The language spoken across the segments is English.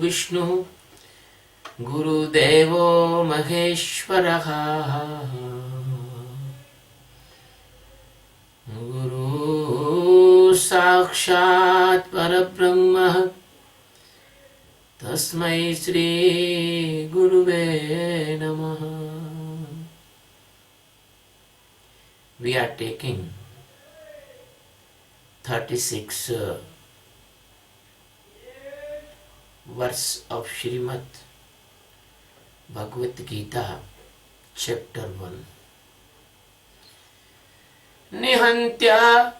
Vishnu Guru Devo Maheshwaraha Guru Sakshat Parabrahma Tasmai Shri Guruve Namaha. We are taking 36 verse of Srimad Bhagavad Geeta, chapter 1. Nihantya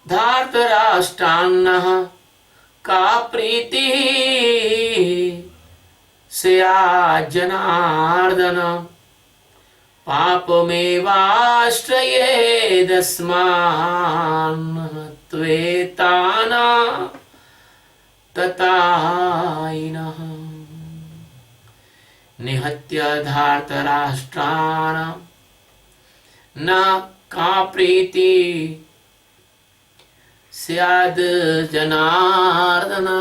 dhartarashtanah ka priti seya janardana papamevashtraye dasman tvetana tatainah nihatya dhartarashtrana na ka priti syad janardana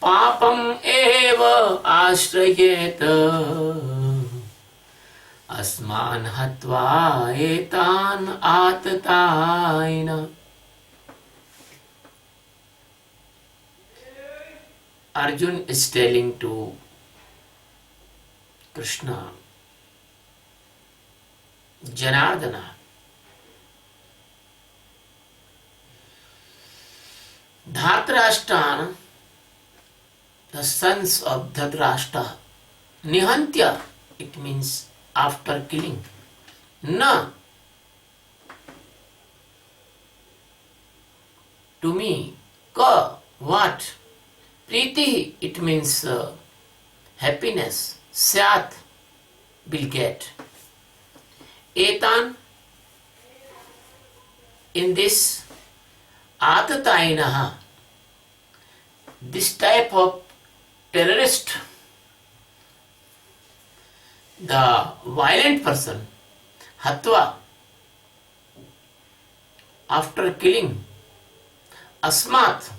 papam eva ashrayeta asman hatva etan atataina. Arjun is telling to Krishna, Janardana, Dhatrashtra, the sons of Dhatrashtra, Nihantya, it means after killing. Na, to me, ka, what? Priti, it means happiness. Syat, will get. Etan, in this atatainaha, this type of terrorist, the violent person, hatva, after killing, asmat,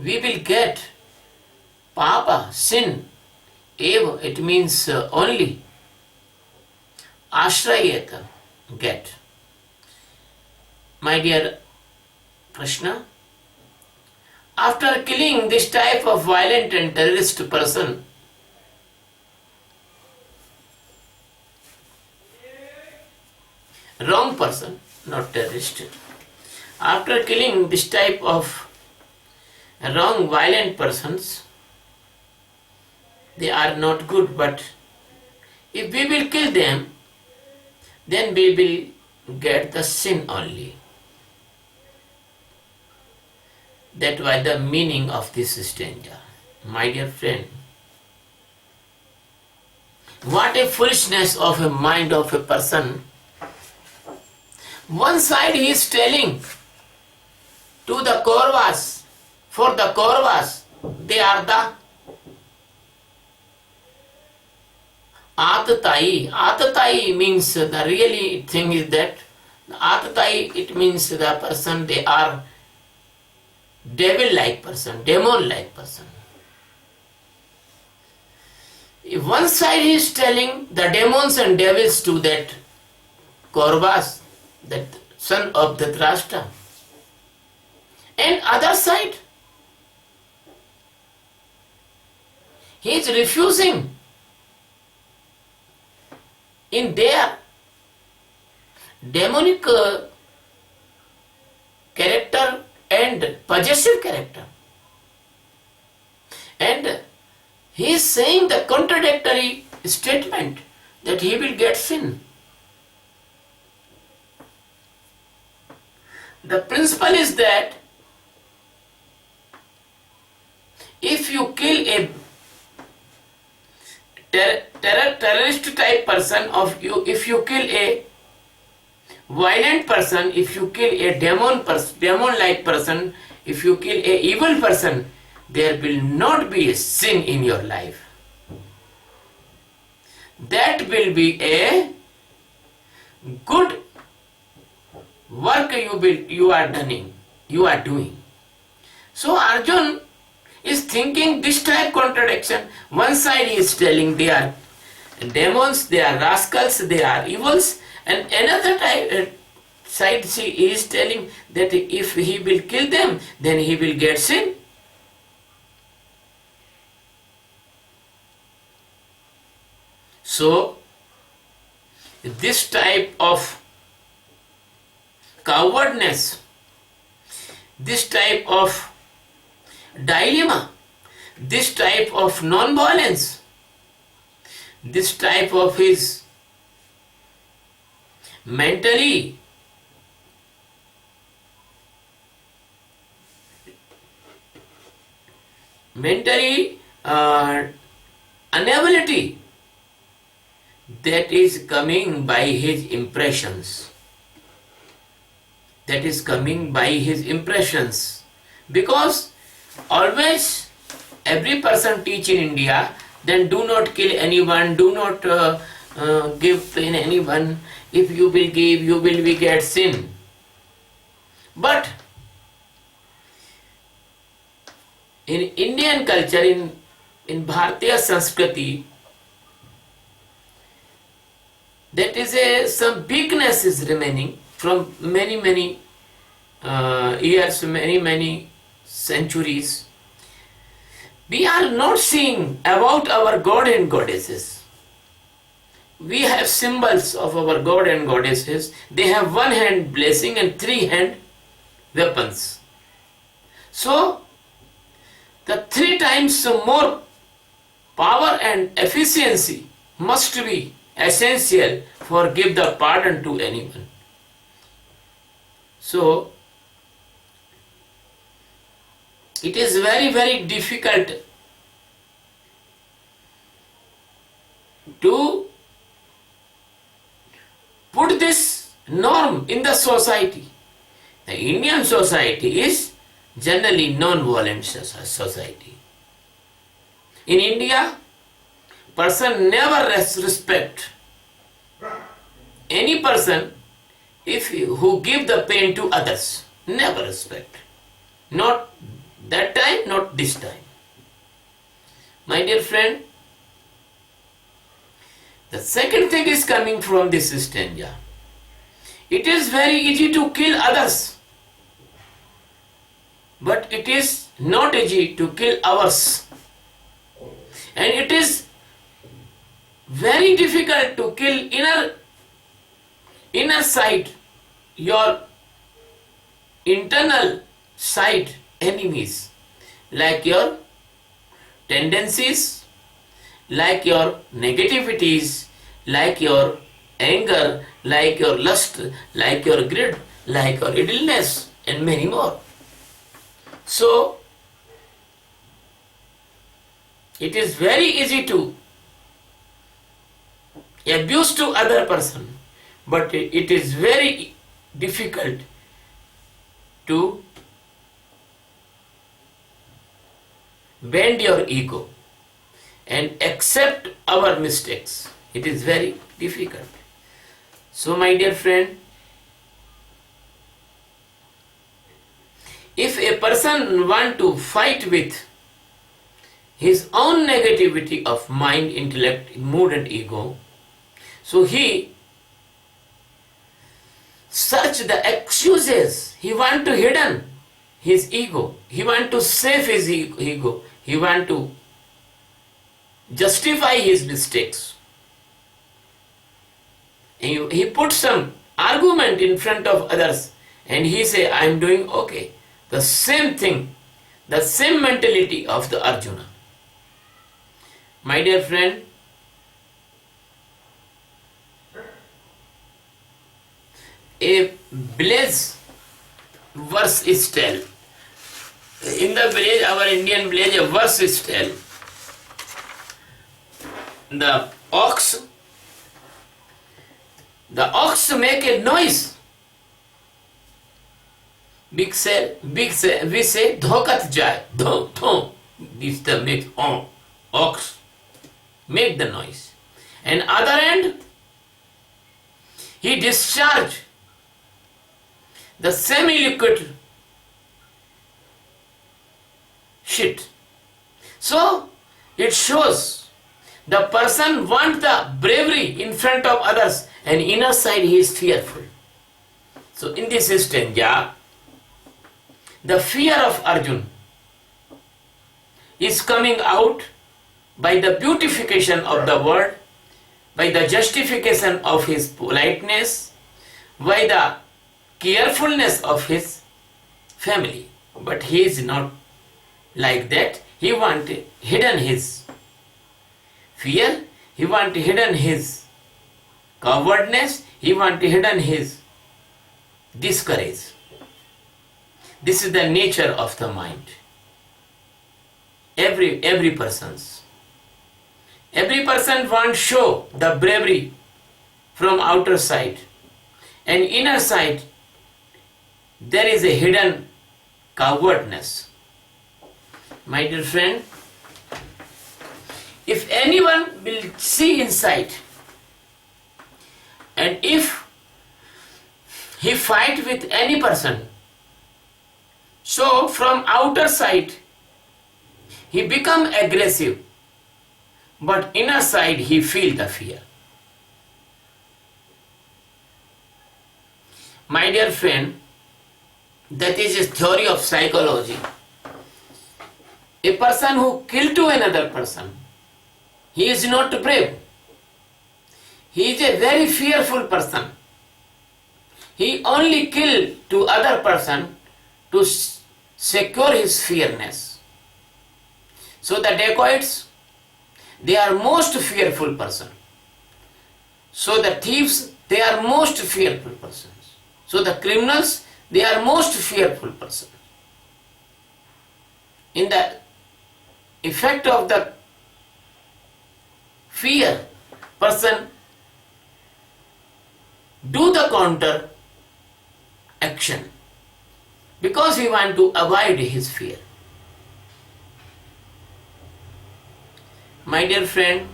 we will get papa, sin, eva, it means only, ashrayeta, get. My dear Krishna, after killing this type of violent and terrorist person, wrong person, not terrorist, after killing this type of wrong violent persons, they are not good, but if we will kill them, then we will get the sin only. That was the meaning of this stanza. My dear friend, what a foolishness of a mind of a person. One side he is telling to the Kauravas, for the Kauravas, they are the Atatai. Atatai means the really thing is that Atatai, it means the person, they are devil-like person, demon-like person. If one side he is telling the demons and devils to that Kauravas, that son of the Dhritarashtra, and other side he is refusing in their demonic character and possessive character. And he is saying the contradictory statement that he will get sin. The principle is that if you kill a terrorist type person of you, if you kill a violent person, if you kill a demon-like person, if you kill a evil person, there will not be a sin in your life. That will be a good work you are doing. So Arjun is thinking this type contradiction. One side he is telling they are demons, they are rascals, they are evils, and another side she is telling that if he will kill them, then he will get sin. So, this type of cowardness, this type of dilemma, this type of non-violence, this type of his mentally inability, that is coming by his impressions. That is coming by his impressions. Because always every person teach in India, then do not kill anyone, do not give pain anyone. If you will give, you will be get sin. But in Indian culture, in Bharatiya Sanskriti, that is some weakness is remaining from many years, many centuries. We are not seeing about our God and goddesses. We have symbols of our God and goddesses. They have one hand blessing and three hand weapons. So, the three times more power and efficiency must be essential for give the pardon to anyone. So, it is very difficult to put this norm in the society. The Indian society is generally non-violent society. In India, person never respect any person who give the pain to others. Never respect. Not that time, not this time. My dear friend, the second thing is coming from this stanza. It is very easy to kill others, but it is not easy to kill ours. And it is very difficult to kill inner side, your internal side enemies, like your tendencies, like your negativities, like your anger, like your lust, like your greed, like your idleness, and many more. So, it is very easy to abuse to other person, but it is very difficult to bend your ego and accept our mistakes. It is very difficult. So, my dear friend, if a person want to fight with his own negativity of mind, intellect, mood and ego, so he search the excuses. He want to hidden his ego. He want to save his ego. He want to justify his mistakes. He put some argument in front of others and he say, I am doing okay. The same thing, the same mentality of the Arjuna. My dear friend, a village verse is tell. In the village, our Indian village, a verse is tell. The ox make a noise. We say, dhokat jai, dho. This the makes ox make the noise. And other end, he discharge the semi-liquid shit So it shows the person wants the bravery in front of others, and inner side he is fearful. So in this stanza, the fear of Arjun is coming out by the beautification of the word, by the justification of his politeness, by the carefulness of his family. But he is not like that. He wants hidden his fear, he wants hidden his cowardness, he wants hidden his discourage. This is the nature of the mind. Every person wants show the bravery from outer side, and inner side there is a hidden cowardness. My dear friend, if anyone will see inside, and if he fight with any person, so from outer side he become aggressive, but inner side he feel the fear. My dear friend, that is a theory of psychology. A person who kill to another person, he is not brave. He is a very fearful person. He only kill to other person to secure his fearness. So the dacoits, they are most fearful person. So the thieves, they are most fearful persons. So the criminals, they are most fearful person. In the effect of the fear, person do the counter action because he want to avoid his fear. My dear friend,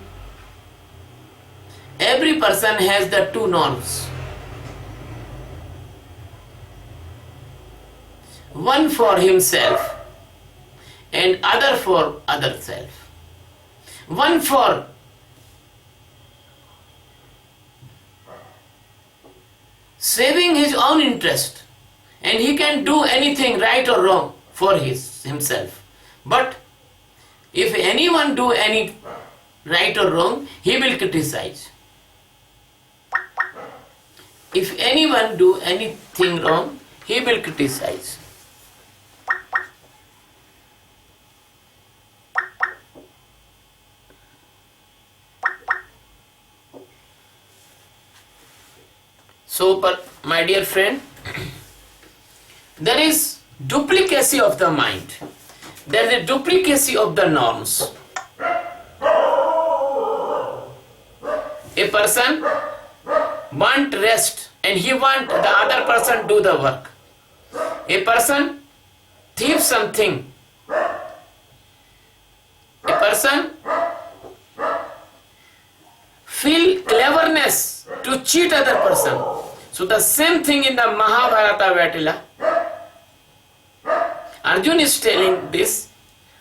every person has the two norms. One for himself and other for other self. One for saving his own interest, and he can do anything right or wrong for himself. But if anyone do any right or wrong, he will criticize. If anyone do anything wrong, he will criticize. So, my dear friend, there is duplicacy of the mind. There is a duplicacy of the norms. A person want rest and he want the other person do the work. A person thief something. A person feel cleverness to cheat other person. So the same thing in the Mahabharata battle. Arjun is telling this.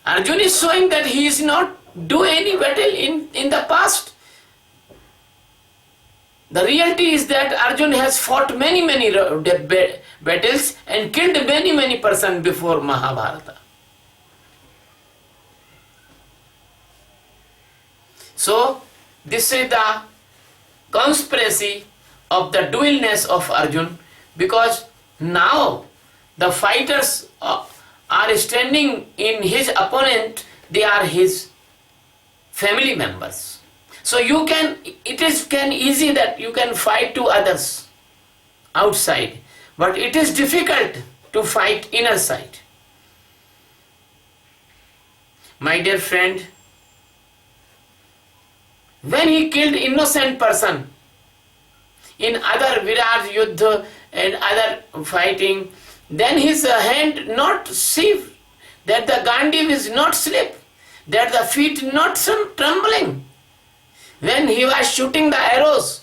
Arjun is showing that he is not do any battle in the past. The reality is that Arjun has fought many battles and killed many persons before Mahabharata. So this is the conspiracy of the dualness of Arjun, because now the fighters are standing in his opponent, they are his family members. So it is easy that you can fight to others outside, but it is difficult to fight inner side. My dear friend, when he killed innocent person in other Viraj Yuddha and other fighting, then his hand not sieve, that the Gandiv is not slip, that the feet not trembling. When he was shooting the arrows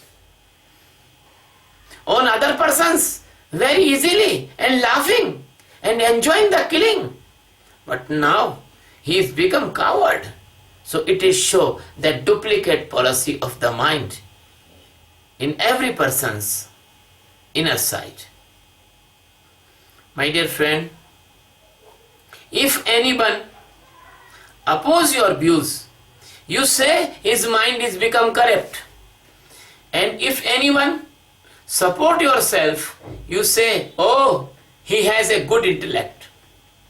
on other persons very easily and laughing and enjoying the killing. But now he is become coward. So it is show that duplicate policy of the mind in every person's inner side. My dear friend, if anyone oppose your views, you say his mind is become corrupt. And if anyone support yourself, you say, oh, he has a good intellect.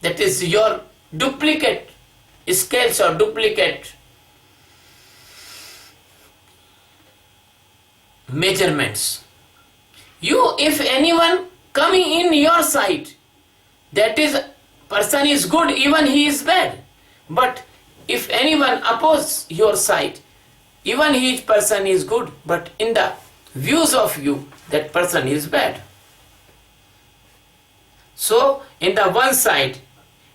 That is your duplicate scales or duplicate measurements. You, if anyone coming in your side, that is person is good, even he is bad. But if anyone oppose your side, even each person is good, but in the views of you, that person is bad. So in the one side,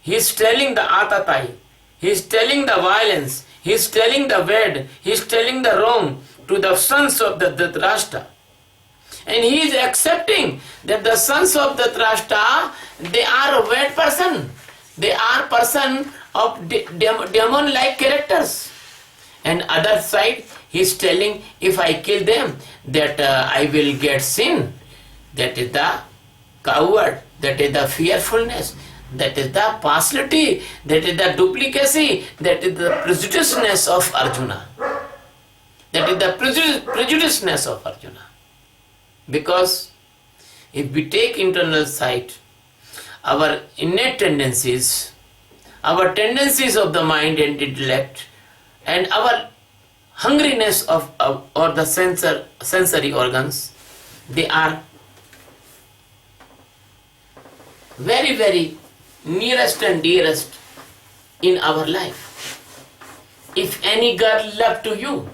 he is telling the atatai, he is telling the violence, he is telling the bad, he is telling the wrong to the sons of the Dhritarashtra. And he is accepting that the sons of the Dhritarashtra, they are a bad person. They are person of demon-like characters. And other side, he is telling, if I kill them, that I will get sin. That is the coward, that is the fearfulness, that is the partiality, that is the duplicacy, that is the prejudiceness of Arjuna. That is the prejudiceness of Arjuna. Because if we take internal sight, our innate tendencies, our tendencies of the mind and intellect, and our hungriness of or the sensory organs, they are very, very nearest and dearest in our life. If any girl love to you,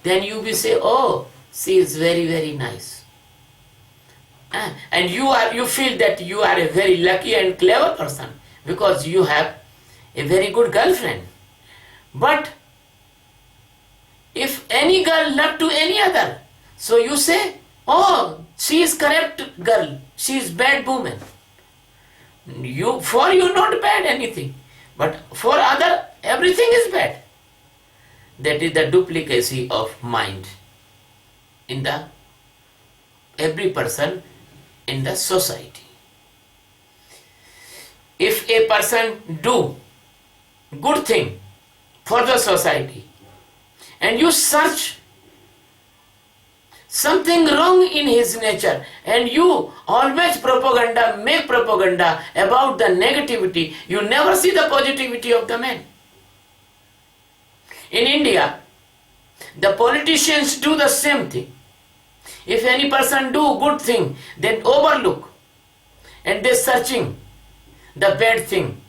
then you will say, oh, she is very, very nice. And you feel that you are a very lucky and clever person because you have a very good girlfriend. But if any girl love to any other, so you say, oh, she is corrupt girl, she is bad woman. For you not bad anything, but for other everything is bad. That is the duplicacy of mind in the every person in the society. If a person do good thing for the society and you search something wrong in his nature and you always make propaganda about the negativity, you never see the positivity of the man. In India, the politicians do the same thing. If any person do good thing, then overlook and they searching the bad thing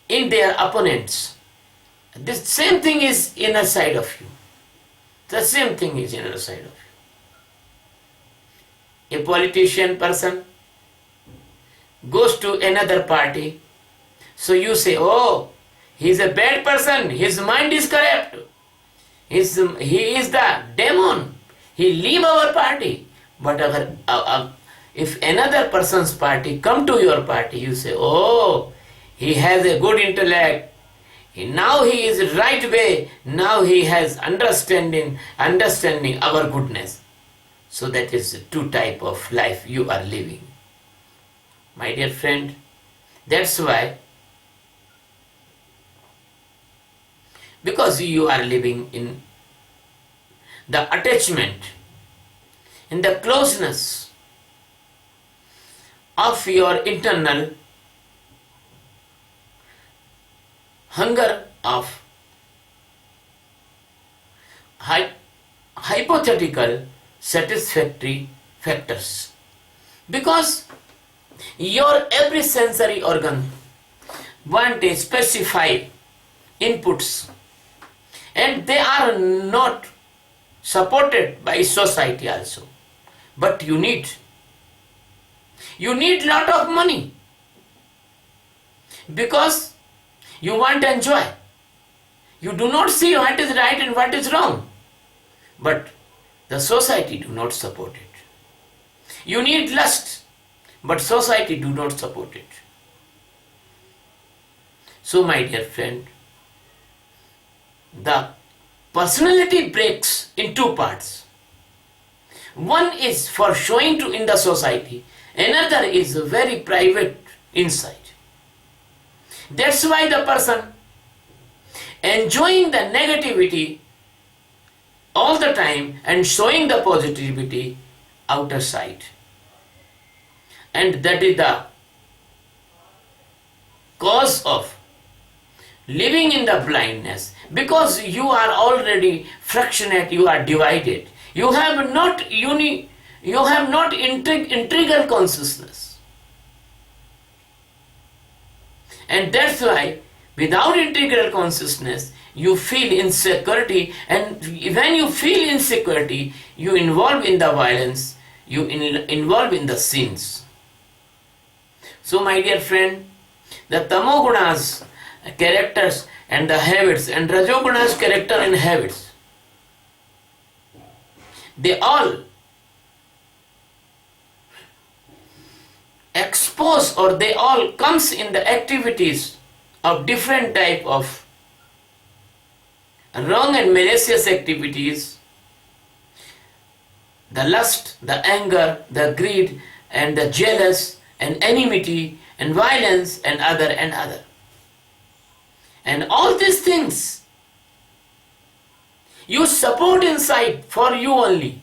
in their opponents. This same thing is inner side of you. The same thing is inner side of you. A politician person goes to another party, so you say, oh, he is a bad person, his mind is corrupt, he is the demon, he leave our party. But if another person's party come to your party, you say, oh, he has a good intellect, now he is right way, now he has understanding our goodness. So that is the two type of life you are living. My dear friend, that's why, because you are living in the attachment, in the closeness of your internal hunger of hypothetical satisfactory factors. Because your every sensory organ want a specified inputs and they are not supported by society also. But you need lot of money because you want to enjoy. You do not see what is right and what is wrong. But the society do not support it. You need lust, but society do not support it. So my dear friend, the personality breaks in two parts. One is for showing to in the society, another is very private inside. That's why the person enjoying the negativity all the time and showing the positivity outer side. And that is the cause of living in the blindness, because you are already fractionate, you are divided, you have not integral consciousness. And that's why without integral consciousness you feel insecurity, and when you feel insecurity you involve in the violence, you involve in the sins. So my dear friend, the tamogunas characters and the habits and rajogunas character and habits, they all expose, or they all comes in the activities of different type of wrong and malicious activities, the lust, the anger, the greed, and the jealous, and enmity, and violence, and other and other. And all these things you support inside for you only,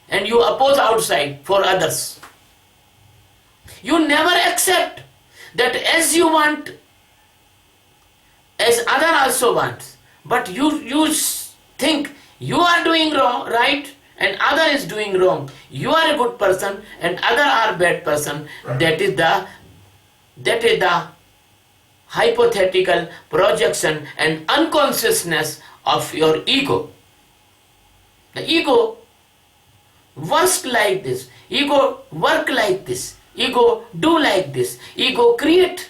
and you oppose outside for others. You never accept that as you want, as other also wants, but you think you are doing wrong, right, and other is doing wrong. You are a good person and other are bad person. That is the hypothetical projection and unconsciousness of your ego. The ego works like this, ego work like this, ego do like this, ego create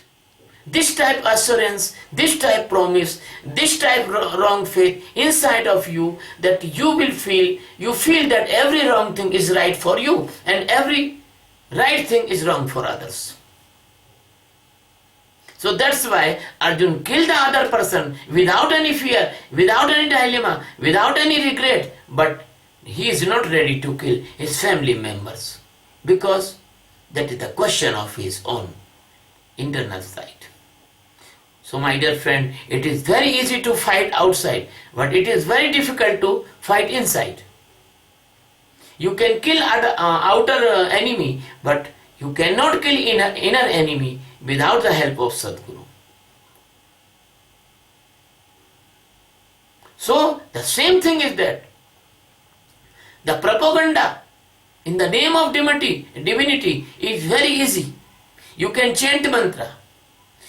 this type assurance, this type promise, this type wrong faith inside of you, that you feel that every wrong thing is right for you and every right thing is wrong for others. So that's why Arjun killed the other person without any fear, without any dilemma, without any regret, but he is not ready to kill his family members, because that is the question of his own internal side. So my dear friend, it is very easy to fight outside, but it is very difficult to fight inside. You can kill outer enemy, but you cannot kill inner enemy without the help of Sadguru. So the same thing is that the propaganda in the name of divinity is very easy. You can chant mantra,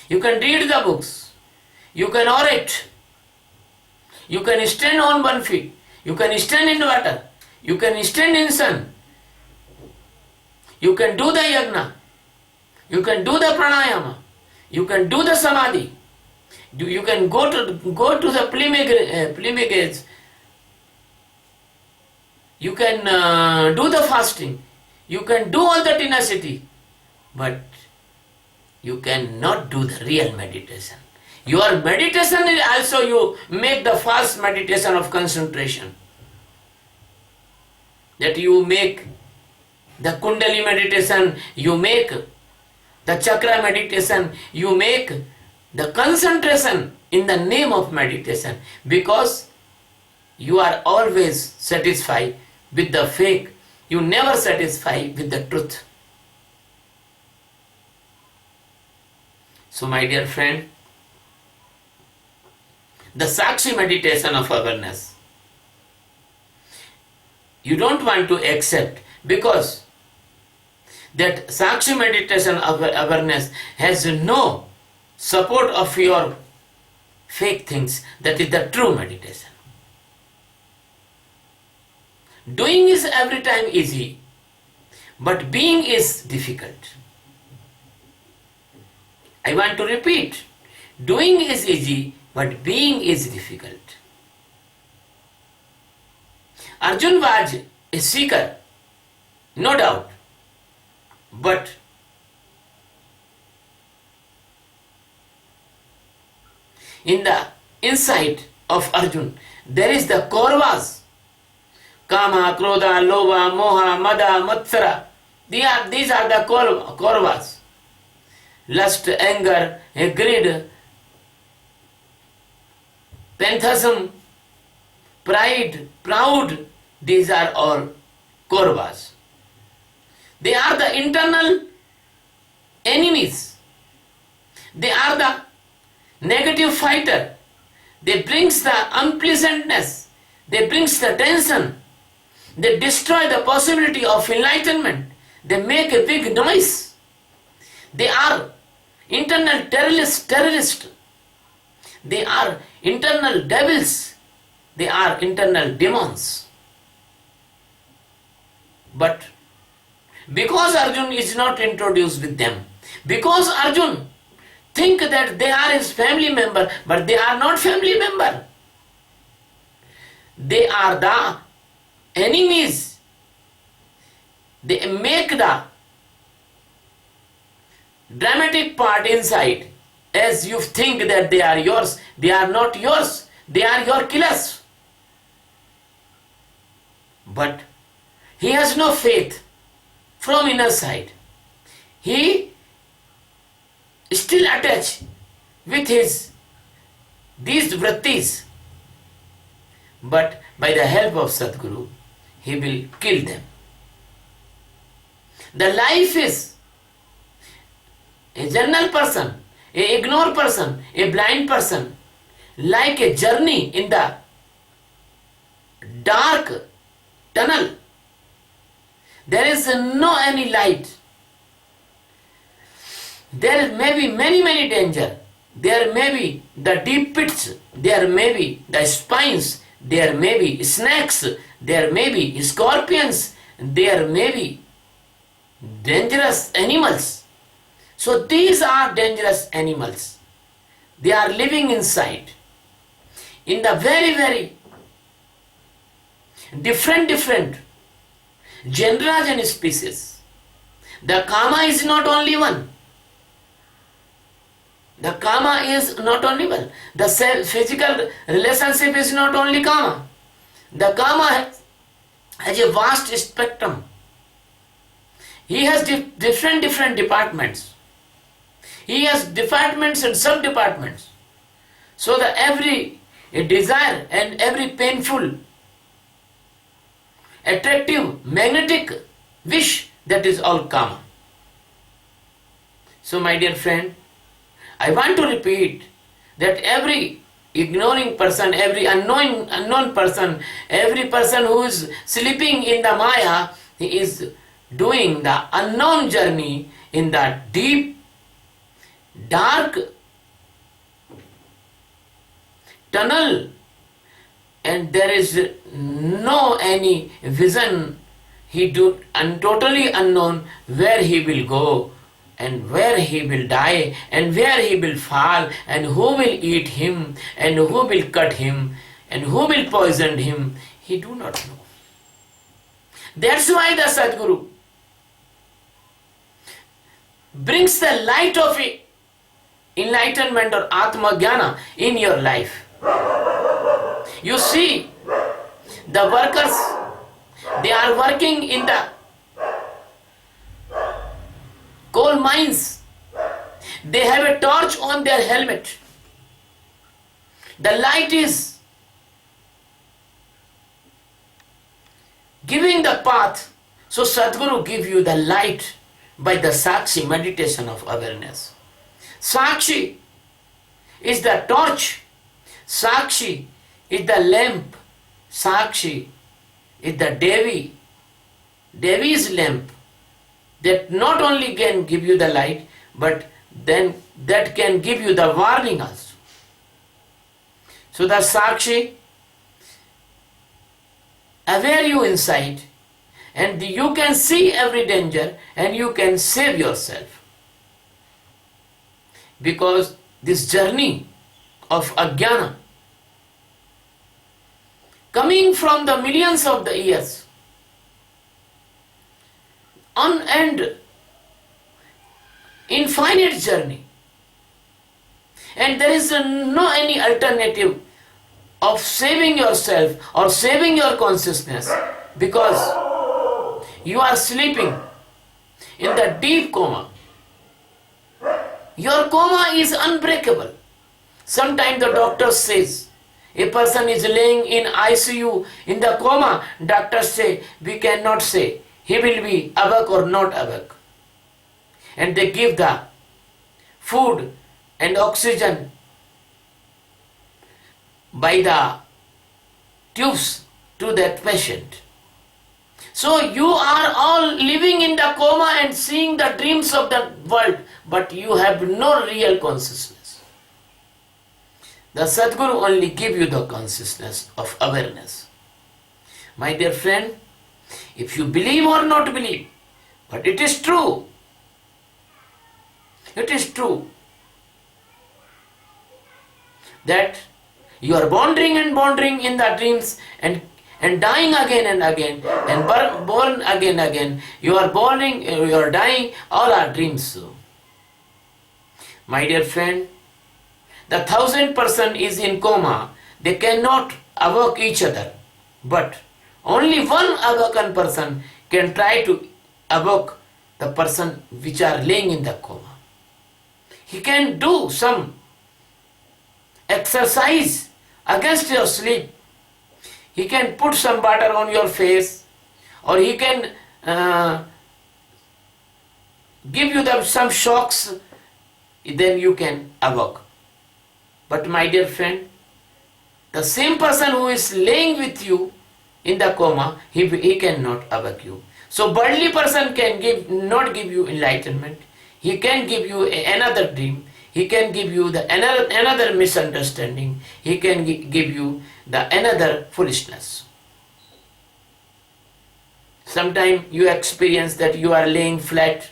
you can read the books, you can orate, you can stand on one feet, you can stand in water, you can stand in sun, you can do the yagna, you can do the pranayama, you can do the samadhi, you can go to the pilgrimage, you can do the fasting, you can do all the tenacity, but you cannot do the real meditation. Your meditation is also, you make the false meditation of concentration. That you make the Kundali meditation, you make the chakra meditation, you make the concentration in the name of meditation, because you are always satisfied with the fake, you never satisfy with the truth. So my dear friend, the Sakshi meditation of awareness, you don't want to accept, because that Sakshi meditation of awareness has no support of your fake things. That is the true meditation. Doing is every time easy, but being is difficult. I want to repeat, doing is easy, but being is difficult. Arjun was a seeker, no doubt, but In the inside of Arjun, there is the Kauravas. Kama, Krodha, Lobha, Moha, Mada, Matsara. These are the Kauravas. Lust, anger, greed, pantheism, pride, proud. These are all Kauravas. They are the internal enemies. They are the negative fighter. They brings the unpleasantness. They brings the tension. They destroy the possibility of enlightenment. They make a big noise. They are internal terrorists. They are internal devils. They are internal demons. But because Arjun is not introduced with them, because Arjun think that they are his family member, but they are not family member. They are the enemies. They make the dramatic part inside as you think that they are yours. They are not yours. They are your killers. But he has no faith from inner side. He still attached with these vrittis. But by the help of Sadguru, he will kill them. The life is a general person, a ignored person, a blind person, like a journey in the dark tunnel. There is no any light. There may be many danger. There may be the deep pits. There may be the spines. There may be snakes. There may be scorpions. There may be dangerous animals. So these are dangerous animals. They are living inside. In the very different genres and species. The Kama is not only one. The Kama is not only one. The physical relationship is not only Kama. The Kama has a vast spectrum. He has different departments. He has departments and sub-departments. So that every desire and every painful, attractive, magnetic wish, that is all Kama. So my dear friend, I want to repeat that every ignoring person, every unknown person, every person who is sleeping in the Maya, he is doing the unknown journey in the deep, dark tunnel, and there is no any vision. He totally unknown where he will go, and where he will die, and where he will fall, and who will eat him, and who will cut him, and who will poison him. He do not know. That's why the Sadguru brings the light of enlightenment or Atma Jnana in your life. You see, the workers, they are working in the coal mines. They have a torch on their helmet. The light is giving the path. So Sadguru give you the light by the Sakshi meditation of awareness. Sakshi is the torch. Sakshi is the lamp. Sakshi is the Devi. Devi's lamp that not only can give you the light, but then that can give you the warning also. So the Sakshi aware you inside, and you can see every danger and you can save yourself. Because this journey of Ajnana, coming from the millions of the years, and infinite journey, And there is no any alternative of saving yourself or saving your consciousness, because you are sleeping in the deep coma. Your coma is unbreakable. Sometimes the doctor says, a person is laying in ICU in the coma, doctors say, we cannot say he will be awake or not awake. And they give the food and oxygen by the tubes to that patient. So you are all living in the coma and seeing the dreams of the world, but you have no real consciousness. The Sadguru only give you the consciousness of awareness. My dear friend, if you believe or not believe, but it is true. It is true that you are wandering and wandering in the dreams and dying again and again and born again and again. You are born, you are dying, all are dreams. My dear friend, the 1,000 person is in coma. They cannot awake each other. But only one awakened person can try to awake the person which are laying in the coma. He can do some exercise against your sleep. He can put some butter on your face, or he can give you some shocks, then you can awake. But my dear friend, the same person who is laying with you in the coma, he cannot awake you. So worldly person can not give you enlightenment. He can give you another dream. He can give you another misunderstanding. He can give you another foolishness. Sometimes you experience that you are laying flat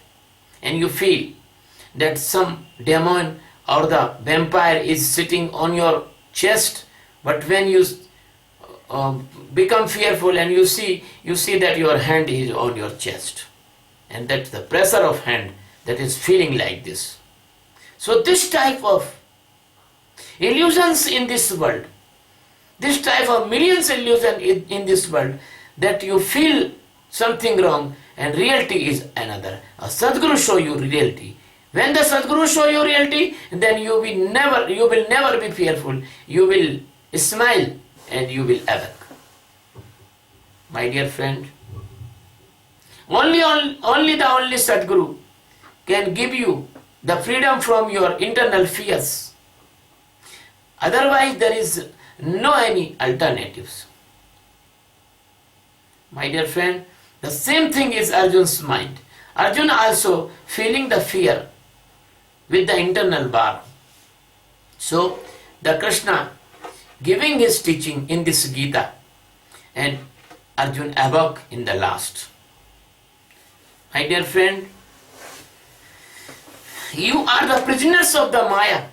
and you feel that some demon or the vampire is sitting on your chest, but when you become fearful and you see that your hand is on your chest, and that's the pressure of hand that is feeling like this. So this type of illusions in this world, this type of millions illusion in this world, that you feel something wrong and reality is another. A Sadguru show you reality. When the Sadguru show you reality, then you will never be fearful. You will smile and you will awake. My dear friend, only the Sadguru can give you the freedom from your internal fears. Otherwise, there is no any alternatives. My dear friend, the same thing is Arjun's mind. Arjun also feeling the fear with the internal bar. So, the Krishna giving his teaching in this Geeta, and Arjun awoke in the last. My dear friend, you are the prisoners of the Maya,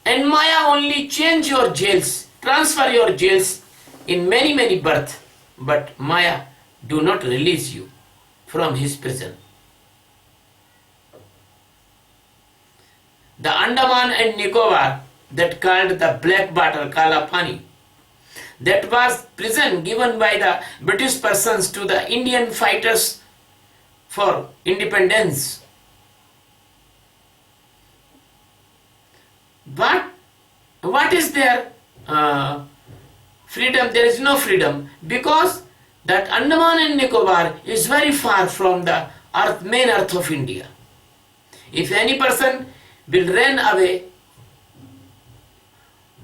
and Maya only change your jails, transfer your jails in many births, but Maya do not release you from his prison. The Andaman and Nicobar, that called the black water Kala Pani, that was prison given by the British persons to the Indian fighters for independence. But what is their freedom? There is no freedom, because that Andaman and Nicobar is very far from the main earth of India. If any person will run away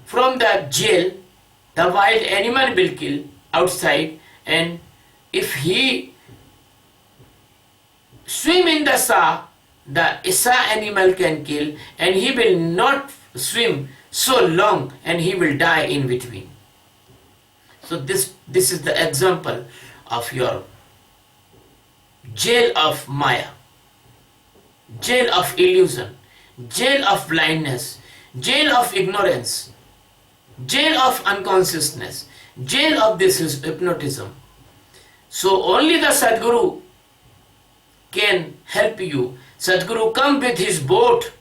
from the jail, the wild animal will kill outside, and if he swim in the Sa animal can kill, and he will not swim so long and he will die in between. So this is the example of your jail of Maya, jail of illusion, jail of blindness, jail of ignorance, jail of unconsciousness, jail of this is hypnotism. So only the Sadguru can help you. Sadguru come with his boat,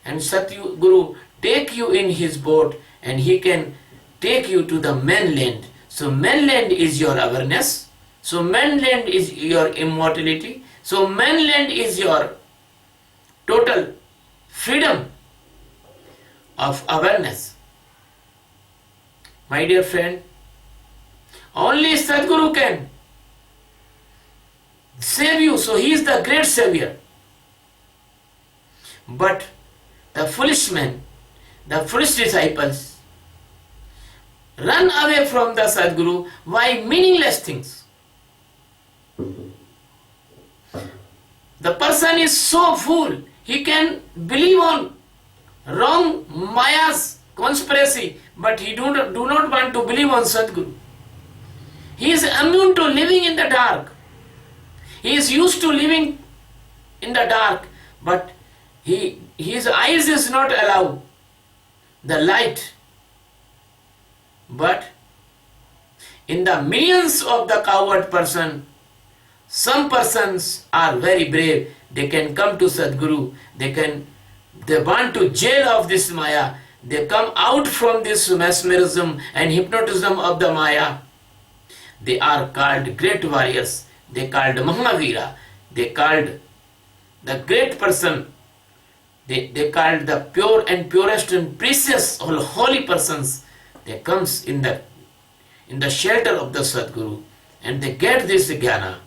and Sadguru take you in his boat and he can take you to the mainland. So mainland is your awareness. So mainland is your immortality. So mainland is your total freedom of awareness. My dear friend, only Sadguru can save you. So he is the great savior. But the foolish men, the foolish disciples, run away from the Sadguru. Why? Meaningless things. The person is so fool, he can believe on wrong Maya's conspiracy, but he do not want to believe on Sadguru. He is immune to living in the dark. He is used to living in the dark, but his eyes is not allow the light. But in the millions of the coward person, some persons are very brave. They can come to Sadguru. They want to jail of this Maya. They come out from this mesmerism and hypnotism of the Maya. They are called great warriors. They called Mahavira. They called the great person. They called the pure and purest and precious or holy persons. They comes in the shelter of the Sadguru and they get this jnana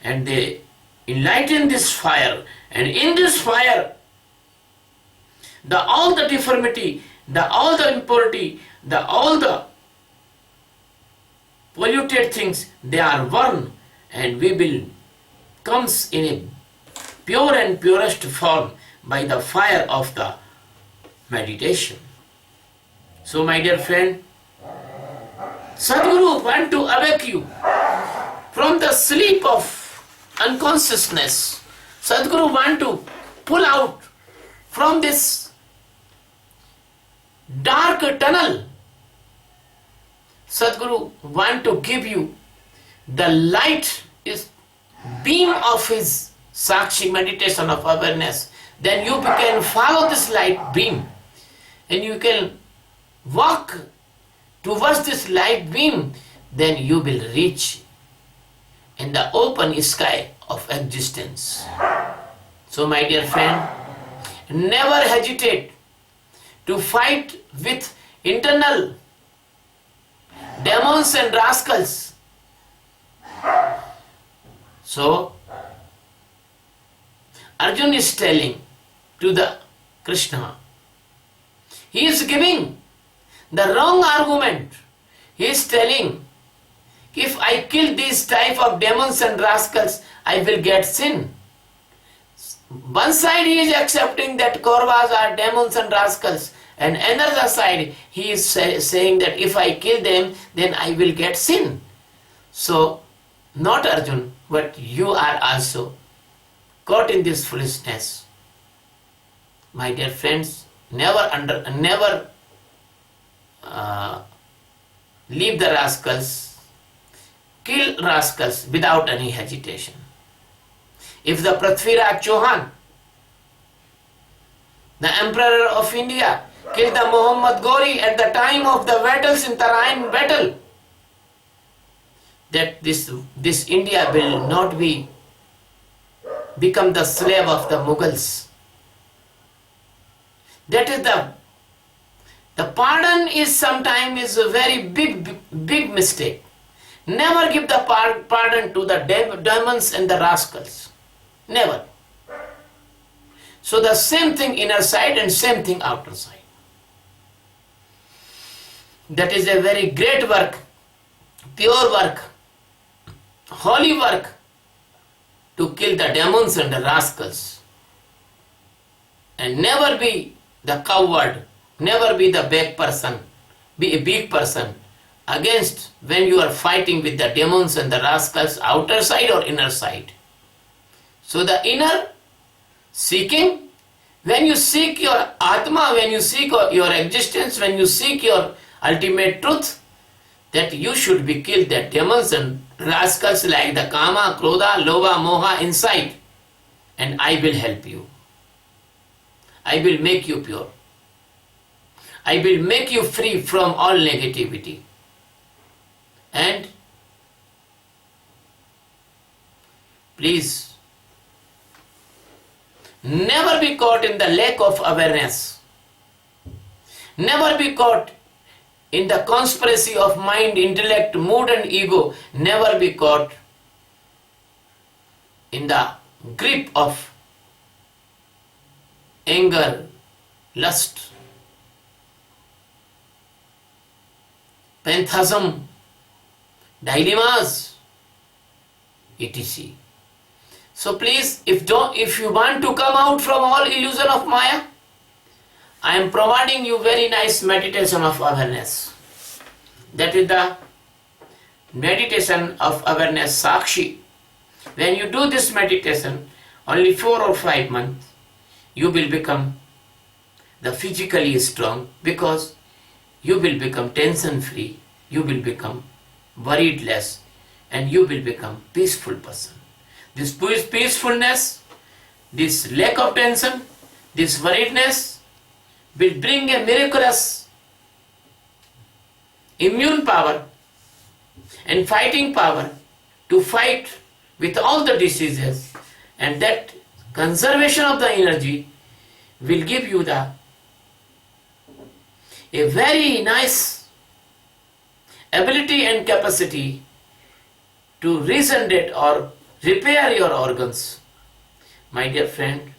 and they enlighten this fire, and in this fire all the deformity, all the impurity, all the polluted things, they are burned, and we will comes in a pure and purest form by the fire of the meditation. So my dear friend, Sadguru want to awake you from the sleep of unconsciousness. Sadguru want to pull out from this dark tunnel. Sadguru want to give you the light is beam of his Sakshi meditation of awareness. Then you can follow this light beam and you can walk towards this light beam. Then you will reach in the open sky of existence. So my dear friend, never hesitate to fight with internal demons and rascals. So Arjun is telling to the Krishna, he is giving the wrong argument. He is telling, if I kill these type of demons and rascals, I will get sin. One side he is accepting that Kauravas are demons and rascals, and another side he is saying that if I kill them, then I will get sin. So, not Arjun, but you are also caught in this foolishness. My dear friends, never leave the rascals, kill rascals without any hesitation. If the Prithviraj Chauhan, the Emperor of India, killed the Muhammad Ghori at the time of the battles in Tarain battle, that this India will not become the slave of the Mughals. That is the pardon is sometimes a very big mistake. Never give the pardon to the demons and the rascals. Never. So the same thing inner side and same thing outer side. That is a very great work, pure work, holy work to kill the demons and the rascals. And never be the coward, never be the big person, be a big person against when you are fighting with the demons and the rascals, outer side or inner side. So the inner seeking, when you seek your Atma, when you seek your existence, when you seek your ultimate truth, that you should be killed, that demons and rascals like the Kama, Krodha, Lobha, Moha inside, and I will help you. I will make you pure. I will make you free from all negativity. And please, never be caught in the lack of awareness. Never be caught in the conspiracy of mind, intellect, mood and ego. Never be caught in the grip of anger, lust, phantasm, dilemmas, etc. So please, if you want to come out from all illusion of Maya, I am providing you very nice meditation of awareness. That is the meditation of awareness, Sakshi. When you do this meditation, only 4 or 5 months, you will become the physically strong, because you will become tension free, you will become worried less, and you will become peaceful person. This peacefulness, this lack of tension, this worriedness will bring a miraculous immune power and fighting power to fight with all the diseases, and that conservation of the energy will give you a very nice ability and capacity to regenerate or repair your organs. My dear friend,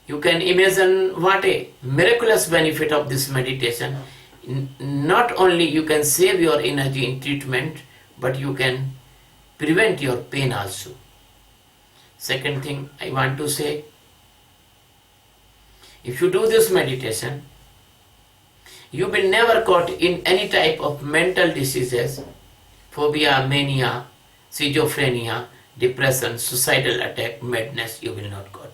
you can imagine what a miraculous benefit of this meditation. Not only you can save your energy in treatment, but you can prevent your pain also. Second thing I want to say, if you do this meditation, you will never caught in any type of mental diseases, phobia, mania, schizophrenia, depression, suicidal attack, madness, you will not caught.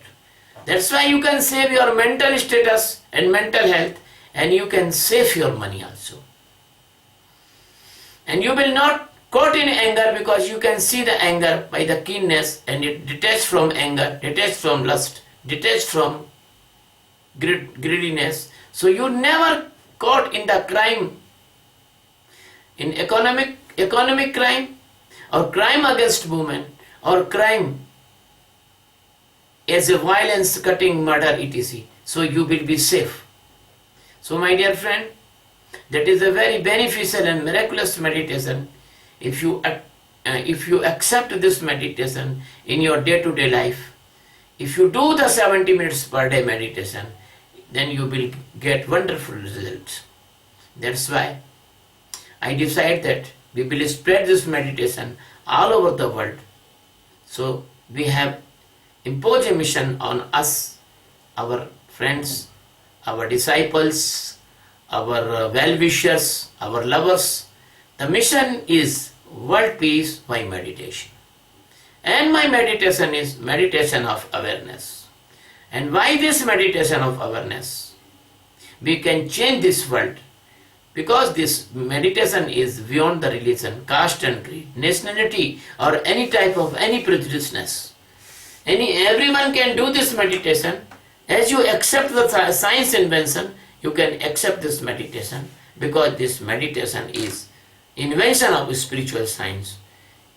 That's why you can save your mental status and mental health, and you can save your money also. And you will not caught in anger, because you can see the anger by the keenness, and it detached from anger, detached from lust, detached from greediness. So you never caught in the crime, in economic crime, or crime against women, or crime as a violence, cutting, murder, etc. So you will be safe. So my dear friend, that is a very beneficial and miraculous meditation. If you accept this meditation in your day-to-day life, if you do the 70 minutes per day meditation, then you will get wonderful results. That's why I decide that we will spread this meditation all over the world. So we have imposed a mission on us, our friends, our disciples, our well-wishers, our lovers. The mission is world peace by meditation. And my meditation is meditation of awareness. And why this meditation of awareness? We can change this world, because this meditation is beyond the religion, caste and creed, nationality, or any type of any prejudiceness. Everyone can do this meditation. As you accept the science invention, you can accept this meditation, because this meditation is invention of spiritual science.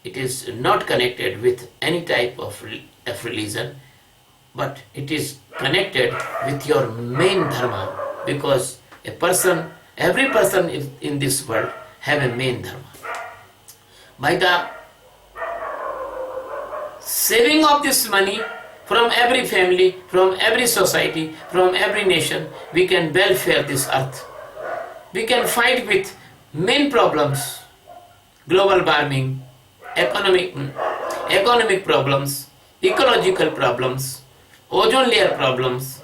It is not connected with any type of religion, but it is connected with your main dharma, because every person in this world have a main dharma. By the saving of this money from every family, from every society, from every nation, we can welfare this earth. We can fight with main problems: global warming, economic problems, ecological problems, ozone layer problems.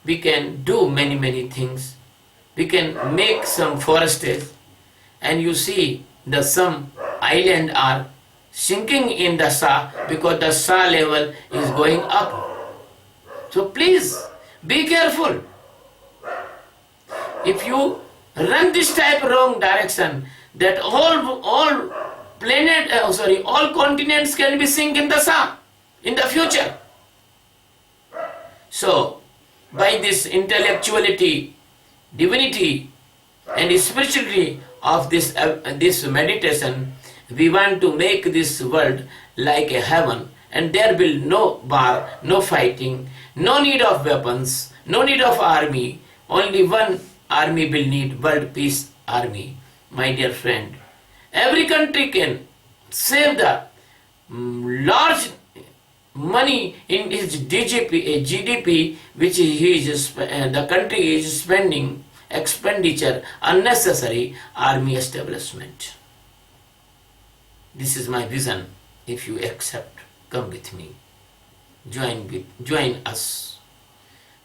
We can do many things. We can make some forests, and you see some islands are sinking in the Sa, because the Sa level is going up. So please be careful. If you run this type wrong direction, that all continents can be sink in the Sa in the future. So by this intellectuality, divinity and spirituality of this meditation. We want to make this world like a heaven, and there will no war, no fighting, no need of weapons, no need of army. Only one army will need, world peace army. My dear friend, every country can save the large money in its GDP, which the country is spending expenditure unnecessary army establishment. This is my vision. If you accept, come with me. Join us.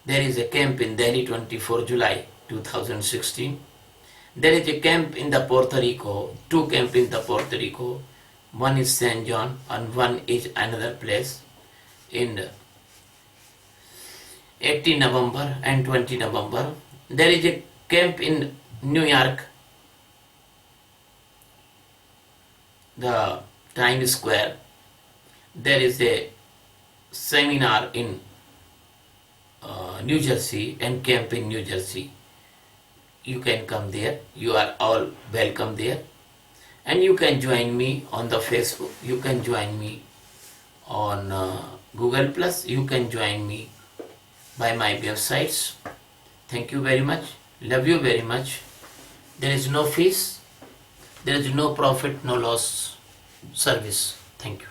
There is a camp in Delhi, 24 July 2016. There is a camp in the Puerto Rico, two camps in the Puerto Rico. One is San John and one is another place in 18 November and 20 November. There is a camp in New York, the Times Square. There is a seminar in New Jersey and camp in New Jersey. You can come there. You are all welcome there. And you can join me on the Facebook. You can join me on Google Plus. You can join me by my websites. Thank you very much. Love you very much. There is no fees. There is no profit, no loss service. Thank you.